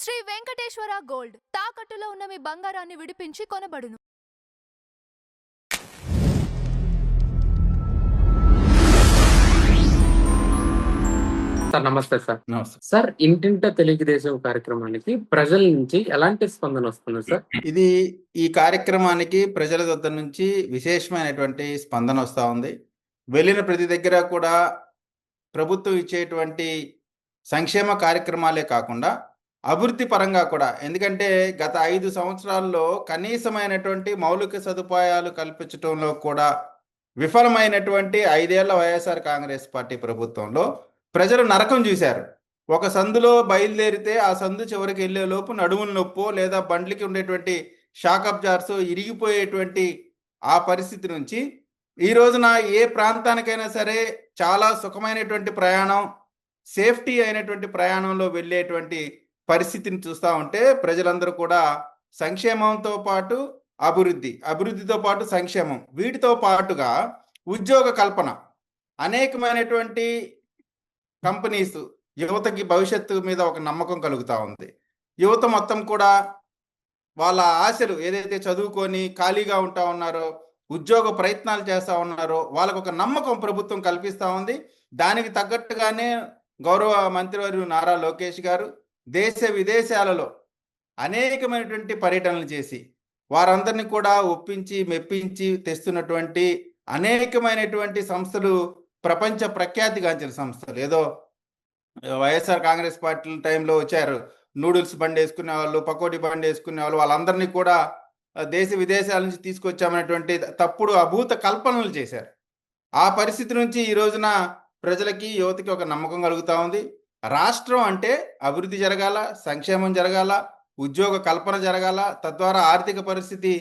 Shri Venkateswara gold తాకట్టులో ఉన్న మీ బంగారాన్ని విడిపించి కొనబడును. సార్ నమస్తే సార్. నమస్తే సార్, ఇంటింట తెలుగుదేశం కార్యక్రమానికి ప్రజల నుంచి ఎలాంటి స్పందన వస్తుంది సార్? ఇది ఈ కార్యక్రమానికి ప్రజల వద్ద నుంచి విశేషమైనటువంటి స్పందన వస్తూ ఉంది. వెళ్ళిన ప్రతి దగ్గర కూడా ప్రభుత్వం ఇచ్చేటువంటి సంక్షేమ కార్యక్రమాలే కాకుండా అభివృద్ధి పరంగా కూడా, ఎందుకంటే గత 5 సంవత్సరాల్లో కనీసమైనటువంటి మౌలిక సదుపాయాలు కల్పించడంలో కూడా విఫలమైనటువంటి 5 ఏళ్ల వైఎస్ఆర్ కాంగ్రెస్ పార్టీ ప్రభుత్వంలో ప్రజలు నరకం చూశారు. ఒక సందులో బయలుదేరితే ఆ సందు చివరికి వెళ్ళే లోపు నడుముల నొప్పో లేదా బండ్లకి ఉండేటువంటి షాక్ అబ్జార్స్ ఇరిగిపోయేటువంటి ఆ పరిస్థితి నుంచి ఈ రోజున ఏ ప్రాంతానికైనా సరే చాలా సుఖమైనటువంటి ప్రయాణం, సేఫ్టీ అయినటువంటి ప్రయాణంలో వెళ్ళేటువంటి పరిస్థితిని చూస్తూ ఉంటే ప్రజలందరూ కూడా సంక్షేమంతో పాటు అభివృద్ధితో పాటు సంక్షేమం, వీటితో పాటుగా ఉద్యోగ కల్పన, అనేకమైనటువంటి కంపెనీస్, యువతకి భవిష్యత్తు మీద ఒక నమ్మకం కలుగుతూ ఉంది. యువత మొత్తం కూడా వాళ్ళ ఆశలు ఏదైతే చదువుకొని ఖాళీగా ఉంటా ఉన్నారో, ఉద్యోగ ప్రయత్నాలు చేస్తూ ఉన్నారో వాళ్ళకు ఒక నమ్మకం ప్రభుత్వం కల్పిస్తూ ఉంది. దానికి తగ్గట్టుగానే గౌరవ మంత్రివర్యులు నారా లోకేష్ గారు దేశ విదేశాలలో అనేకమైనటువంటి పర్యటనలు చేసి వారందరినీ కూడా ఒప్పించి మెప్పించి తెస్తున్నటువంటి అనేకమైనటువంటి సంస్థలు, ప్రపంచ ప్రఖ్యాతిగాంచిన సంస్థలు. ఏదో వైఎస్ఆర్ కాంగ్రెస్ పార్టీ టైంలో వచ్చారు, నూడిల్స్ బండి వేసుకునే వాళ్ళు, పకోడీ బండి వేసుకునే వాళ్ళు, వాళ్ళందరినీ కూడా దేశ విదేశాల నుంచి తీసుకొచ్చామనేటువంటి తప్పుడు అభూత కల్పనలు చేశారు. ఆ పరిస్థితి నుంచి ఈ రోజున ప్రజలకి, యువతకి ఒక నమ్మకం కలుగుతూ ఉంది. రాష్ట్రం అంటే అభివృద్ధి జరగాల, సంక్షేమం జరగాల, ఉద్యోగ కల్పన జరగాల, తద్వారా ఆర్థిక పరిస్థితి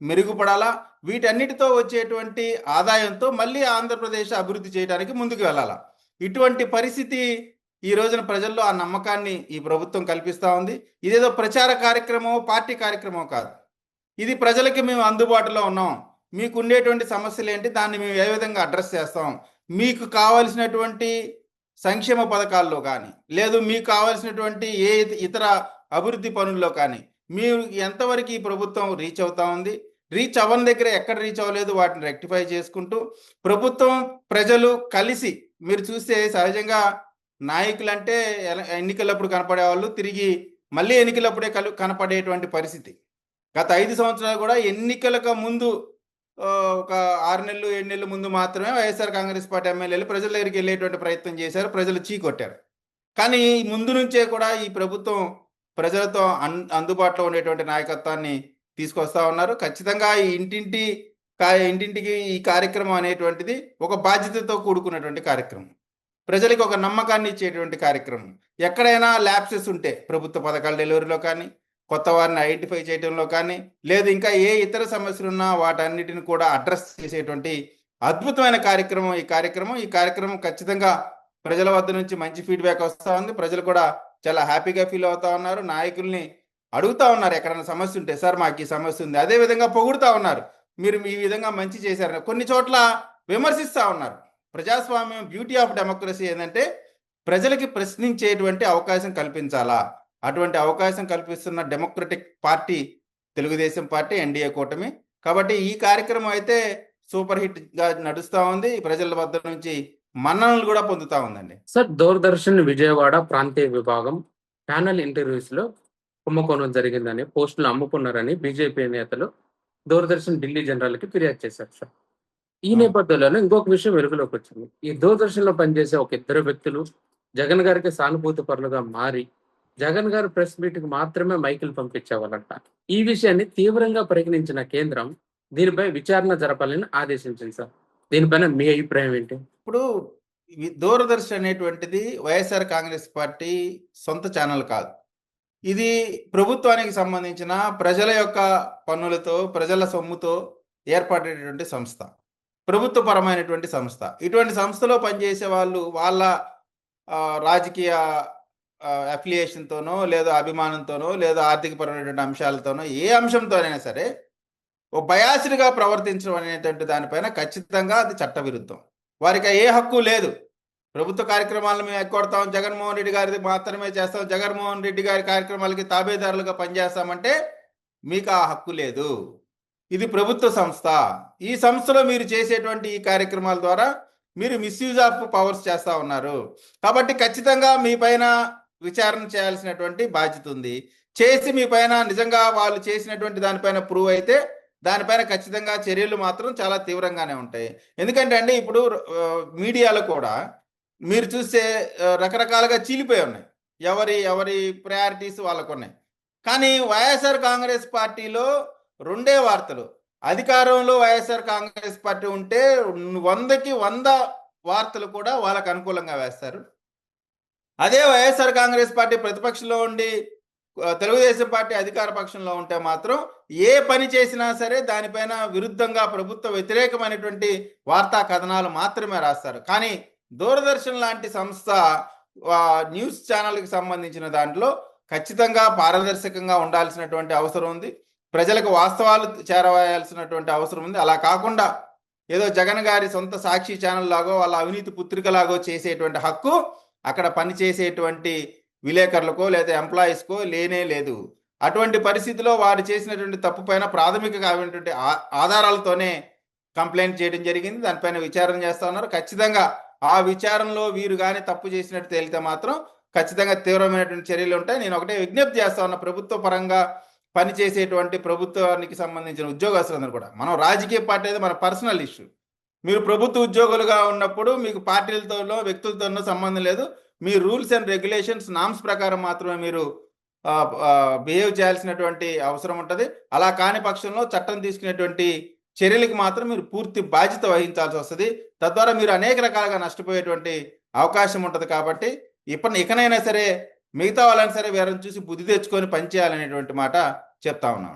మెరుగుపడాలా. వీటన్నిటితో వచ్చేటువంటి ఆదాయంతో మళ్ళీ ఆంధ్రప్రదేశ్ అభివృద్ధి చేయడానికి ముందుకు వెళ్ళాలా. ఇటువంటి పరిస్థితి ఈ రోజున ప్రజల్లో ఆ నమ్మకాన్ని ఈ ప్రభుత్వం కల్పిస్తూ ఉంది. ఇదేదో ప్రచార కార్యక్రమం, పార్టీ కార్యక్రమం కాదు. ఇది ప్రజలకి మేము అందుబాటులో ఉన్నాం, మీకు ఉండేటువంటి సమస్యలు ఏంటి, దాన్ని మేము ఏ విధంగా అడ్రస్ చేస్తాం, మీకు కావలసినటువంటి సంక్షేమ పథకాల్లో కానీ, లేదు మీకు కావాల్సినటువంటి ఏ ఇతర అభివృద్ధి పనుల్లో కానీ మీరు ఎంతవరకు ఈ ప్రభుత్వం రీచ్ అవుతా ఉంది, రీచ్ అవ్వని దగ్గర ఎక్కడ రీచ్ అవ్వలేదు వాటిని రెక్టిఫై చేసుకుంటూ ప్రభుత్వం, ప్రజలు కలిసి, మీరు చూస్తే సహజంగా నాయకులంటే ఎన్నికలప్పుడు కనపడేవాళ్ళు తిరిగి మళ్ళీ ఎన్నికలప్పుడే కనపడేటువంటి పరిస్థితి. గత 5 సంవత్సరాలు కూడా ఎన్నికలకు ముందు ఒక 6 నెలలు 7 నెలల ముందు మాత్రమే వైఎస్ఆర్ కాంగ్రెస్ పార్టీ ఎమ్మెల్యేలు ప్రజల దగ్గరికి వెళ్ళేటువంటి ప్రయత్నం చేశారు, ప్రజలు చీకొట్టారు. కానీ ముందు నుంచే కూడా ఈ ప్రభుత్వం ప్రజలతో అందుబాటులో ఉండేటువంటి నాయకత్వాన్ని తీసుకొస్తా ఉన్నారు. ఖచ్చితంగా ఈ ఇంటింటికి ఈ కార్యక్రమం అనేటువంటిది ఒక బాధ్యతతో కూడుకున్నటువంటి కార్యక్రమం, ప్రజలకు ఒక నమ్మకాన్ని ఇచ్చేటువంటి కార్యక్రమం. ఎక్కడైనా ల్యాప్సెస్ ఉంటే ప్రభుత్వ పథకాల డెలివరీలో కానీ, కొత్త వారిని ఐడెంటిఫై చేయడంలో కానీ, లేదు ఇంకా ఏ ఇతర సమస్యలు ఉన్నా వాటన్నిటిని కూడా అడ్రస్ చేసేటువంటి అద్భుతమైన కార్యక్రమం ఈ కార్యక్రమం ఖచ్చితంగా ప్రజల వద్ద నుంచి మంచి ఫీడ్బ్యాక్ వస్తూ ఉంది. ప్రజలు కూడా చాలా హ్యాపీగా ఫీల్ అవుతా ఉన్నారు. నాయకుల్ని అడుగుతా ఉన్నారు, ఎక్కడైనా సమస్య ఉంటే సార్ మాకు ఈ సమస్య ఉంది, అదే విధంగా పొగుడుతూ ఉన్నారు, మీరు ఈ విధంగా మంచి చేశారు. కొన్ని చోట్ల విమర్శిస్తూ ఉన్నారు. ప్రజాస్వామ్యం, బ్యూటీ ఆఫ్ డెమోక్రసీ ఏంటంటే ప్రజలకి ప్రశ్నించేటువంటి అవకాశం కల్పించాలా. అటువంటి అవకాశం కల్పిస్తున్న democratic party Telugu Desam party, NDA కూటమి. కాబట్టి ఈ కార్యక్రమం అయితే సూపర్ హిట్ గా నడుస్తూ ఉంది, ప్రజల వద్ద నుంచి మన్ననలు కూడా పొందుతా ఉందండి. సార్, దూరదర్శన్ విజయవాడ ప్రాంతీయ విభాగం ప్యానల్ ఇంటర్వ్యూస్ లో కుంభకోణం జరిగిందని, పోస్టులు అమ్ముకున్నారని బీజేపీ నేతలు దూరదర్శన్ ఢిల్లీ జనరల్ కి ఫిర్యాదు చేశారు సార్. ఈ నేపథ్యంలోనే ఇంకొక విషయం వెలుగులోకి వచ్చింది. ఈ దూరదర్శన్ లో పనిచేసే ఒక 2 వ్యక్తులు జగన్ గారికి సానుభూతి పరులుగా మారి జగన్ గారు ప్రెస్ మీట్ కి మాత్రమే మైకులు పంపించేవాళ్ళంట. ఈ విషయాన్ని తీవ్రంగా పరిగణించిన కేంద్రం దీనిపై విచారణ జరపాలని ఆదేశించింది సార్. దీనిపైన మీ అభిప్రాయం ఏంటి? ఇప్పుడు దూరదర్శన్ అనేటువంటిది వైఎస్ఆర్ కాంగ్రెస్ పార్టీ సొంత ఛానల్ కాదు. ఇది ప్రభుత్వానికి సంబంధించిన ప్రజల యొక్క పన్నులతో, ప్రజల సొమ్ముతో ఏర్పడేటువంటి సంస్థ, ప్రభుత్వపరమైనటువంటి సంస్థ. ఇటువంటి సంస్థలో పనిచేసే వాళ్ళు వాళ్ళ రాజకీయ అఫిలియేషన్తోనో, లేదా అభిమానంతోనో, లేదా ఆర్థికపరమైనటువంటి అంశాలతోనో, ఏ అంశంతోనైనా సరే ఓ బయాస్డ్గా ప్రవర్తించడం అనేటువంటి దానిపైన ఖచ్చితంగా అది చట్టవిరుద్ధం. వారికి ఏ హక్కు లేదు. ప్రభుత్వ కార్యక్రమాలను మేము ఎక్కొడతాం, జగన్మోహన్ రెడ్డి గారిది మాత్రమే చేస్తాం, జగన్మోహన్ రెడ్డి గారి కార్యక్రమాలకి తాబేదారులుగా పనిచేస్తామంటే మీకు ఆ హక్కు లేదు. ఇది ప్రభుత్వ సంస్థ. ఈ సంస్థలో మీరు చేసేటువంటి ఈ కార్యక్రమాల ద్వారా మీరు మిస్యూజ్ ఆఫ్ పవర్స్ చేస్తూ ఉన్నారు. కాబట్టి ఖచ్చితంగా మీ పైన విచారణ చేయాల్సినటువంటి బాధ్యత ఉంది. చేసి మీ పైన నిజంగా వాళ్ళు చేసినటువంటి దానిపైన ప్రూవ్ అయితే దానిపైన ఖచ్చితంగా చర్యలు మాత్రం చాలా తీవ్రంగానే ఉంటాయి. ఎందుకంటే అండి ఇప్పుడు మీడియాలో కూడా మీరు చూస్తే రకరకాలుగా చీలిపోయి ఉన్నాయి. ఎవరి ప్రయారిటీస్ వాళ్ళకు ఉన్నాయి. కానీ వైఎస్ఆర్ కాంగ్రెస్ పార్టీలో రెండే వార్తలు. అధికారంలో వైఎస్ఆర్ కాంగ్రెస్ పార్టీ ఉంటే 100కి 100 వార్తలు కూడా వాళ్ళకు అనుకూలంగా వేస్తారు. అదే వైఎస్ఆర్ కాంగ్రెస్ పార్టీ ప్రతిపక్షంలో ఉండి తెలుగుదేశం పార్టీ అధికార పక్షంలో ఉంటే మాత్రం ఏ పని చేసినా సరే దానిపైన విరుద్ధంగా ప్రభుత్వ వ్యతిరేకమైనటువంటి వార్తా కథనాలు మాత్రమే రాస్తారు. కానీ దూరదర్శన్ లాంటి సంస్థ న్యూస్ ఛానల్కి సంబంధించిన దాంట్లో ఖచ్చితంగా పారదర్శకంగా ఉండాల్సినటువంటి అవసరం ఉంది. ప్రజలకు వాస్తవాలు చేరవేయాల్సినటువంటి అవసరం ఉంది. అలా కాకుండా ఏదో జగన్ గారి సొంత సాక్షి ఛానల్ లాగో వాళ్ళ అవినీతి పుత్రికలాగో చేసేటువంటి హక్కు అక్కడ పనిచేసేటువంటి విలేకరులకో లేదా ఎంప్లాయీస్కో లేనే లేదు. అటువంటి పరిస్థితిలో వారు చేసినటువంటి తప్పు పైన ప్రాథమికమైనటువంటి ఆధారాలతోనే కంప్లైంట్ చేయడం జరిగింది. దానిపైన విచారణ చేస్తా ఉన్నారు. ఖచ్చితంగా ఆ విచారణలో వీరు కానీ తప్పు చేసినట్టు తేలితే మాత్రం ఖచ్చితంగా తీవ్రమైనటువంటి చర్యలు ఉంటాయి. నేను ఒకటే విజ్ఞప్తి చేస్తా ఉన్నా, ప్రభుత్వ పరంగా పనిచేసేటువంటి ప్రభుత్వానికి సంబంధించిన ఉద్యోగస్తులందరూ కూడా, మనం రాజకీయ పార్టీ అయితే మన పర్సనల్ ఇష్యూ. మీరు ప్రభుత్వ ఉద్యోగులుగా ఉన్నప్పుడు మీకు పార్టీలతోనో వ్యక్తులతోనో సంబంధం లేదు. మీ రూల్స్ అండ్ రెగ్యులేషన్స్ నామ్స్ ప్రకారం మాత్రమే మీరు బిహేవ్ చేయాల్సినటువంటి అవసరం ఉంటుంది. అలా కాని పక్షంలో చట్టం తీసుకునేటువంటి చర్యలకు మాత్రం మీరు పూర్తి బాధ్యత వహించాల్సి వస్తుంది. తద్వారా మీరు అనేక రకాలుగా నష్టపోయేటువంటి అవకాశం ఉంటుంది. కాబట్టి ఇకనైనా సరే మిగతా వాళ్ళని సరే వేరే చూసి బుద్ధి తెచ్చుకొని పనిచేయాలనేటువంటి మాట చెప్తా ఉన్నాను.